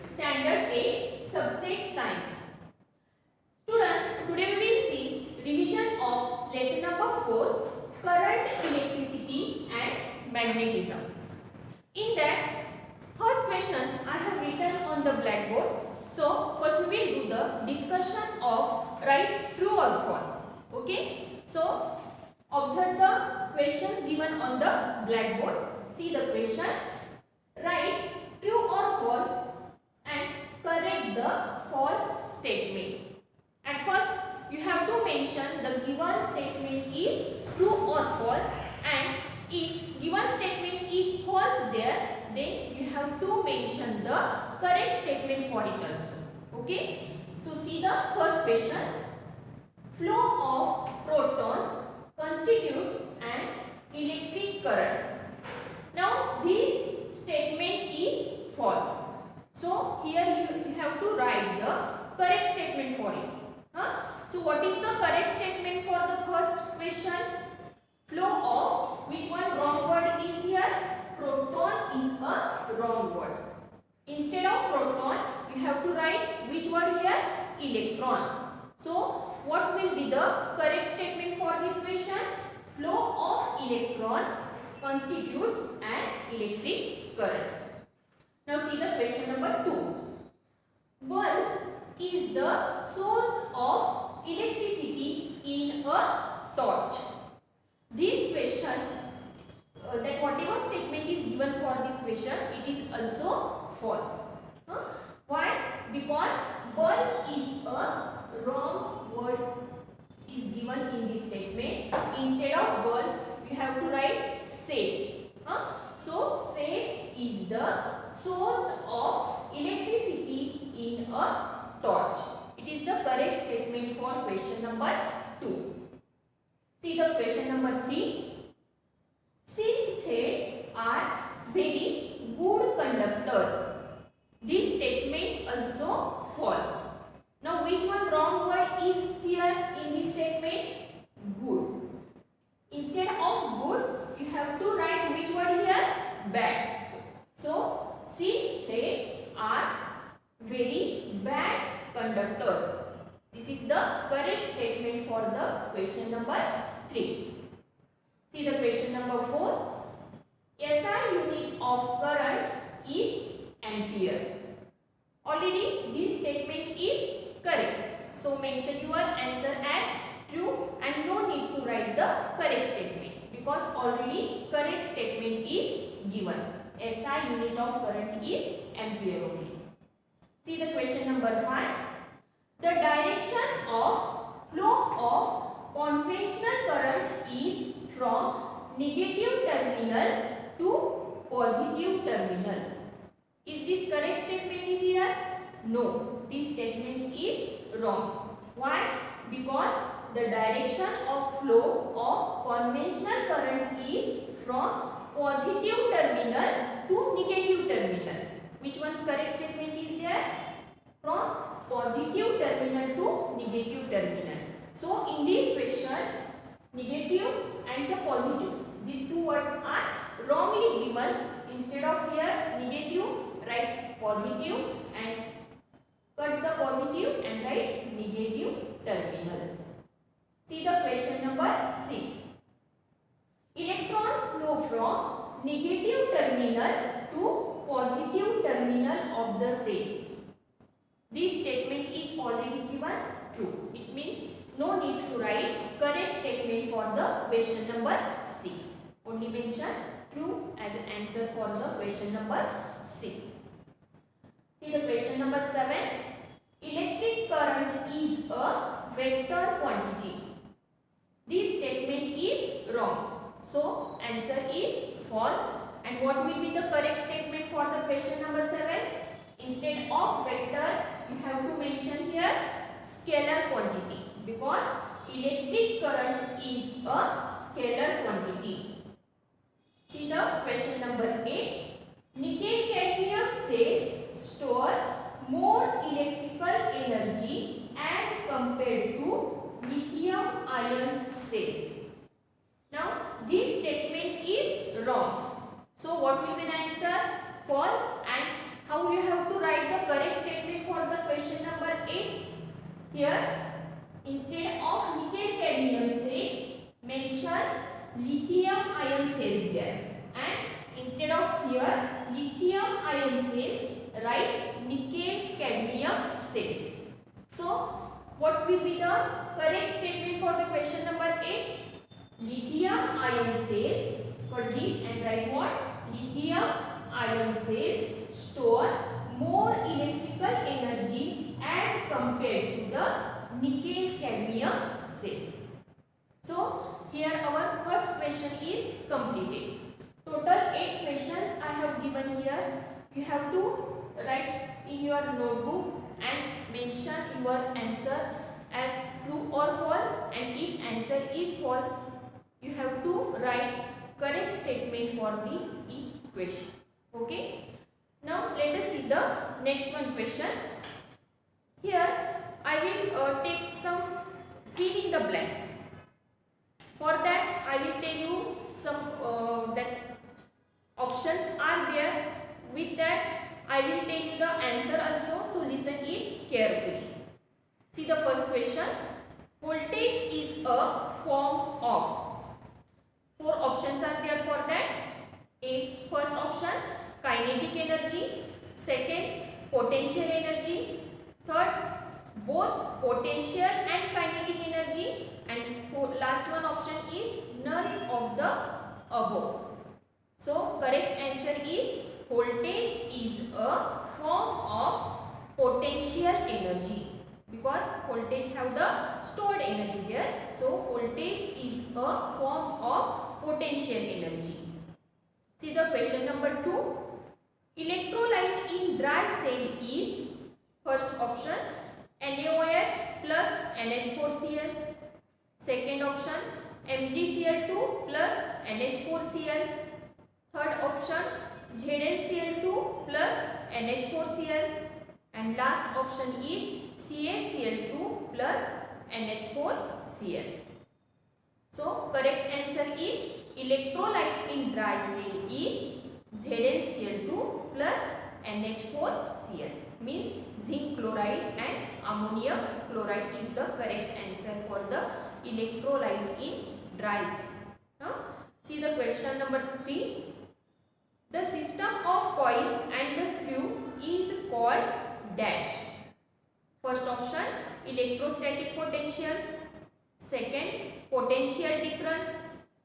Standard A Subject Science. Students, today we will see revision of lesson number 4, Current, Electricity and Magnetism. In that, first question I have written on the blackboard. So, first we will do the discussion of write true or false. Okay. So, observe the questions given on the blackboard. See the question. Write true or false and correct the false statement. At first, you have to mention the given statement is true or false, and if given statement is false there, then you have to mention the correct statement for it also. Okay. So, see the first question. Flow of protons constitutes an electric current. Now, this statement is false. So, here you have to write the correct statement for it. So, what is the correct statement for the first question? Flow of, which one wrong word is here? Proton is a wrong word. Instead of proton, you have to write which word here? Electron. So, what will be the correct statement for this question? Flow of electron constitutes an electric current. Now see the question number 2. Bulb is the source of electricity in a torch. This question, that whatever statement is given for this question, it is also false. Why? Because bulb is a wrong word is given in this statement. Instead of bulb, you have to write safe. So, safe is the source of electricity in a torch. It is the correct statement for question number 2. See the question number 3. Silk threads are very good conductors. This statement also false. Now, which one wrong word is here in this statement? Good. Instead of good, you have to write which word here? Bad. So, silk threads are very bad conductors. This is the correct statement for the question number 3. See the question number 4. SI unit of current is ampere. Already this statement is correct. So, mention your answer as true and no need to write the correct statement because already correct statement is given. SI unit of current is ampere only. See the question number 5. The direction of flow of conventional current is from negative terminal to positive terminal. Is this correct statement is here? No, this statement is wrong. Why? Because the direction of flow of conventional current is from positive terminal to negative terminal. Which one correct statement is there? From positive terminal to negative terminal. So, in this question, negative and the positive, these two words are wrongly given. Instead of here negative, write positive and cut the positive and write negative terminal. See the question number 6. Electrons flow from negative terminal to positive terminal of the cell. This statement is already given true. It means no need to write correct statement for the question number 6. Only mention true as an answer for the question number 6. See the question number 7. Electric current is a vector quantity. This statement is wrong. So, answer is false. And what will be the correct statement for the question number 7? Instead of vector, you have to mention here scalar quantity because electric current is a scalar quantity. See the question number 8. Nickel cadmium cells store more electrical energy as compared to lithium ion cells. Now, this statement is wrong. So, what will be the answer? False. And how you have to write the correct Here, instead of nickel cadmium say, mention lithium ion cells there, and instead of here lithium ion cells, write nickel cadmium cells. So what will be the correct statement for the question number 8? Lithium ion cells, for this and write what? Lithium ion cells store more electrical energy as compared to the nickel cadmium cells. So here our first question is completed. Total 8 questions I have given here. You have to write in your notebook and mention your answer as true or false, and if answer is false, you have to write correct statement for the each question. Okay. Now let us see the next one question. Here I will take some fill in the blanks. For that I will tell you some that options are there. With that I will tell you the answer also, so listen it carefully. See the first question. Voltage is a form of. 4 options are there for that. A, first option kinetic energy, second potential energy, third both potential and kinetic energy, and for last one option is none of the above. So correct answer is voltage is a form of potential energy, because voltage have the stored energy there. So voltage is a form of potential energy. See the question number 2. Electrolyte in dry cell is, first option NaOH plus NH4Cl, second option MgCl2 plus NH4Cl, third option ZnCl2 plus NH4Cl, and last option is CaCl2 plus NH4Cl. So correct answer is electrolyte in dry cell is ZnCl2 plus NH4Cl, means zinc chloride and ammonium chloride is the correct answer for the electrolyte in dry cell. See the question number 3. The system of coil and the screw is called dash. First option electrostatic potential, second potential difference,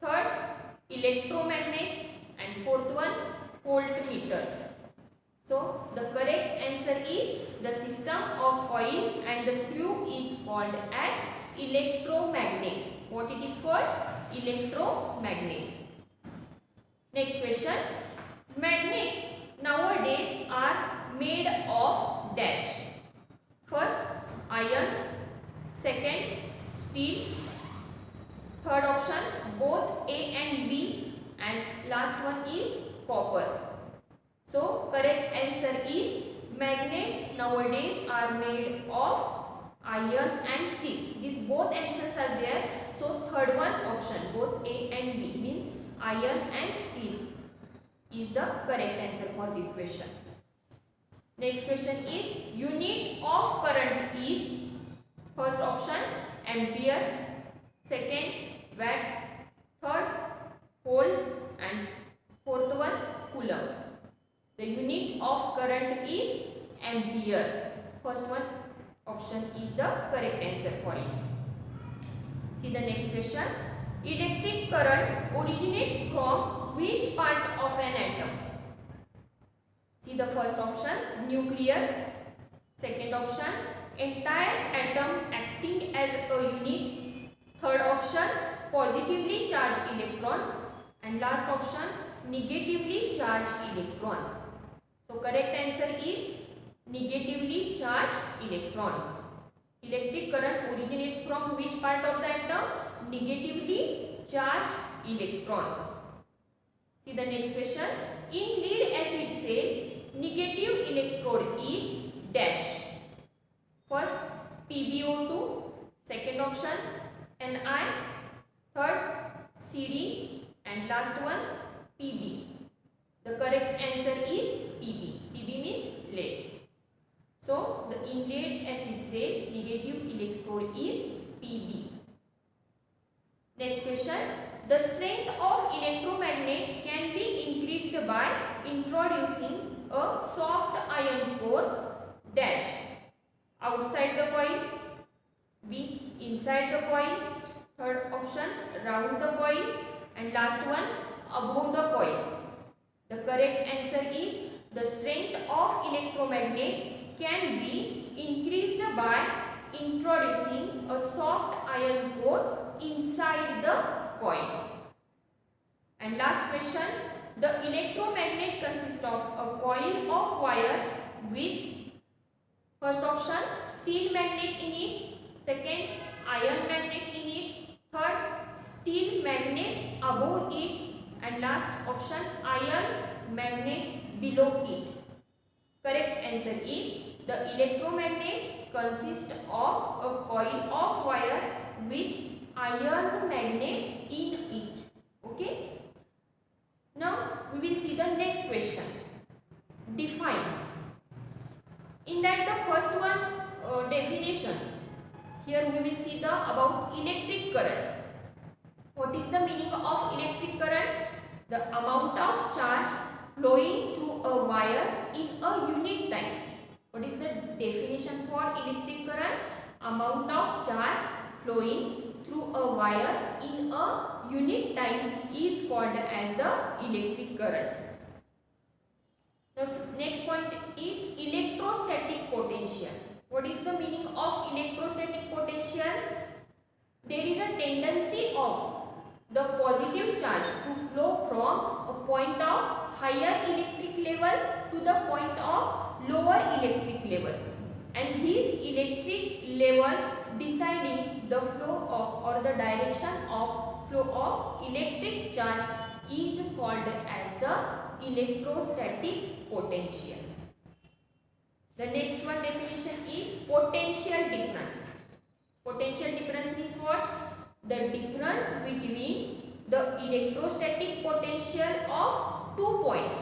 third electromagnet, and fourth one voltmeter. So the correct answer is the system of coil and the screw is called as electromagnet. What it is called? Electromagnet. Next question. Magnets nowadays are made of dash. First iron, second steel, third option both A and B, and last one is copper. So correct answer is magnets nowadays are made of iron and steel. These both answers are there. So third one option both A and B means iron and steel is the correct answer for this question. Next question is unit of current is, first option ampere, second watt, third volt, and fourth one coulomb. The unit of current is ampere. First one option is the correct answer for it. See the next question. Electric current originates from which part of an atom? See the first option nucleus, second option entire atom acting as a unit, third option positively charged electrons, and last option negatively charged electrons. So correct answer is negatively charged electrons. Electric current originates from which part of the atom? Negatively charged electrons. See the next question. In lead acid cell, negative electrode is dash. First PbO2, second option Ni, third Cd, and last one Pb. The correct answer is Pb. Pb means lead. So the in lead acid cell, negative Pb. Next question. The strength of electromagnet can be increased by introducing a soft iron core dash outside the coil, B inside the coil, third option round the coil, and last one above the coil. The correct answer is the strength of electromagnet can be increased by introducing a soft iron core inside the coil. And last question, the electromagnet consists of a coil of wire with first option steel magnet in it, second iron magnet in it, third steel magnet above it, and last option iron magnet below it. Correct answer is the electromagnet consists of a coil of wire with iron magnet in it. Okay. Now we will see the next question. Define. In that the first one definition. Here we will see the about electric current. What is the meaning of electric current? The amount of charge flowing through a wire in a unit time. What is the definition for electric current? Amount of charge flowing through a wire in a unit time is called as the electric current. The next point is electrostatic potential. What is the meaning of electrostatic potential? There is a tendency of the positive charge to flow from a point of higher electric level to the point of lower electric level, and this electric level deciding the flow of or the direction of flow of electric charge is called as the electrostatic potential. The next one definition is potential difference. Potential difference means what? The difference between the electrostatic potential of 2 points.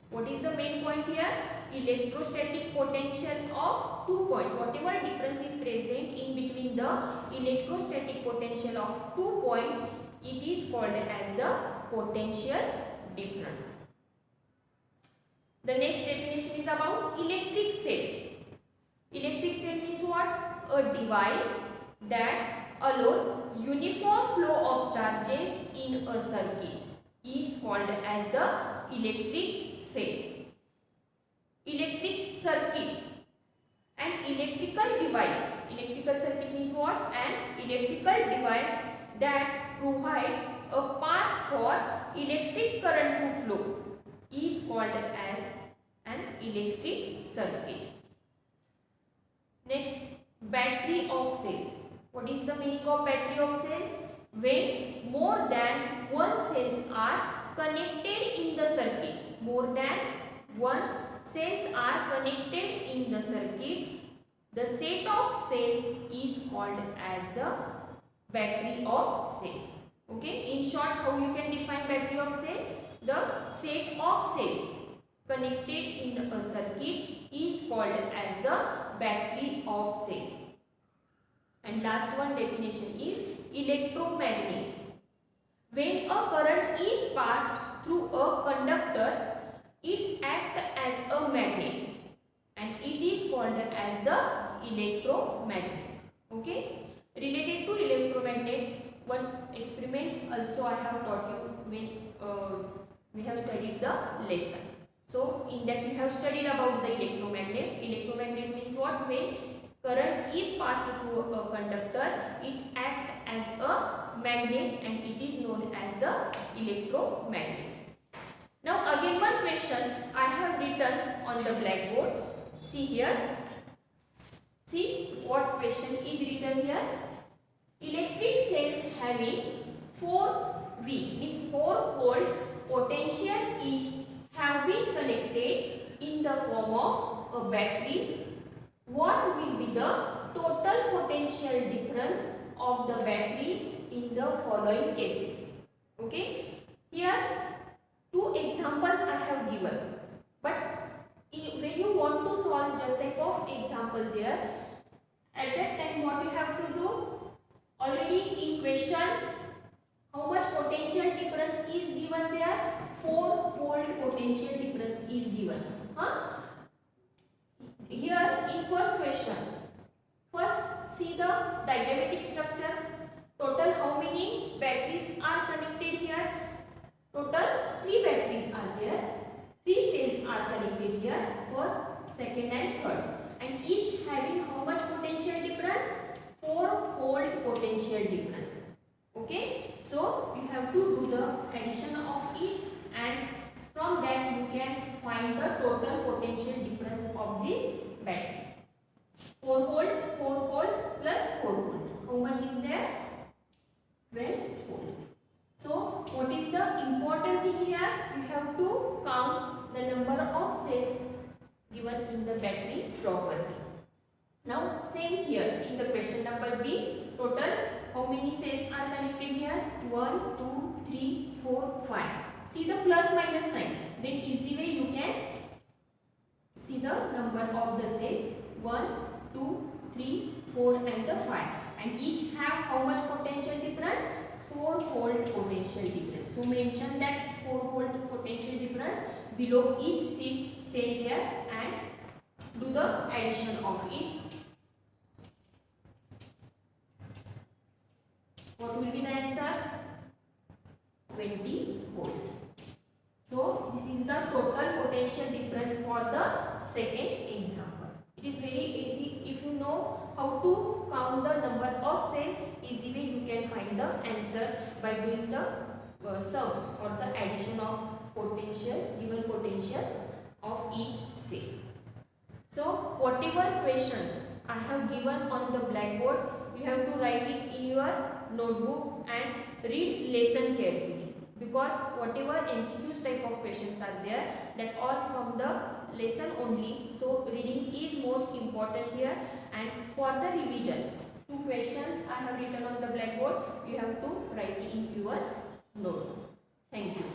What is the main point here? Electrostatic potential of 2 points. Whatever difference is present in between the electrostatic potential of 2 points, it is called as the potential difference. The next definition is about electric cell. Electric cell means what? A device that allows uniform flow of charges in a circuit is called as the electric cell. Electric circuit. An electrical device. Electrical circuit means what? An electrical device that provides a path for electric current to flow is called as an electric circuit. Next, battery of cells. What is the meaning of battery of cells? When more than one cells are connected in the circuit. More than one cells are connected in the circuit. The set of cells is called as the battery of cells. Okay. In short, how you can define battery of cell? The set of cells connected in a circuit is called as the battery of cells. And last one definition is electromagnet. When a current is passed through a conductor, it acts as a magnet and it is called as the electromagnet. Okay. Related to electromagnet, one experiment also I have taught you when we have studied the lesson. So in that we have studied about the electromagnet. Electromagnet means what? When current is passed through a conductor, it acts as a magnet and it is known as the electromagnet. Now again one question I have written on the blackboard. See here. See what question is written here. Electric cells having 4V means 4 volt potential each have been connected in the form of a battery. What will be the total potential difference of the battery in the following cases? Okay. Here two examples I have given. But when you want to solve just type of example there, at that time what you have to do? Already in question, how much potential difference is given there? 4-volt potential difference is given. Here in first question, first see the diagrammatic structure. Total how many batteries are connected here? Total 3 batteries are there. 3 cells are connected here, first, second and third, and each having how much potential difference? 4-volt potential difference. Okay, so you have to do the addition of it, and from that you can find the total potential difference of these batteries. 4 volt plus 4 volt. How much is there? 12 volt. So what is the important thing here? You have to count the number of cells given in the battery properly. Now same here in the question number B. Total how many cells are connected here? 1, 2, 3, 4, 5. See the plus minus signs. Then easy way you can see the number of the cells. 1, 2, 3, 4 and the 5. And each have how much potential difference? 4-volt potential difference. So mention that 4-volt potential difference below each cell here and do the addition of it. What will be the answer? 20 volt. So this is the total potential difference for the second example. It is very easy. If you know how to count the number of cells, easy way you can find the answer by doing the sum or the addition of potential, given potential of each cell. So whatever questions I have given on the blackboard, you have to write it in your notebook and read lesson carefully, because whatever MCQs type of questions are there, that all from the lesson only. So reading is most important here, and for the revision, 2 questions I have written on the blackboard, you have to write in your notebook. Thank you.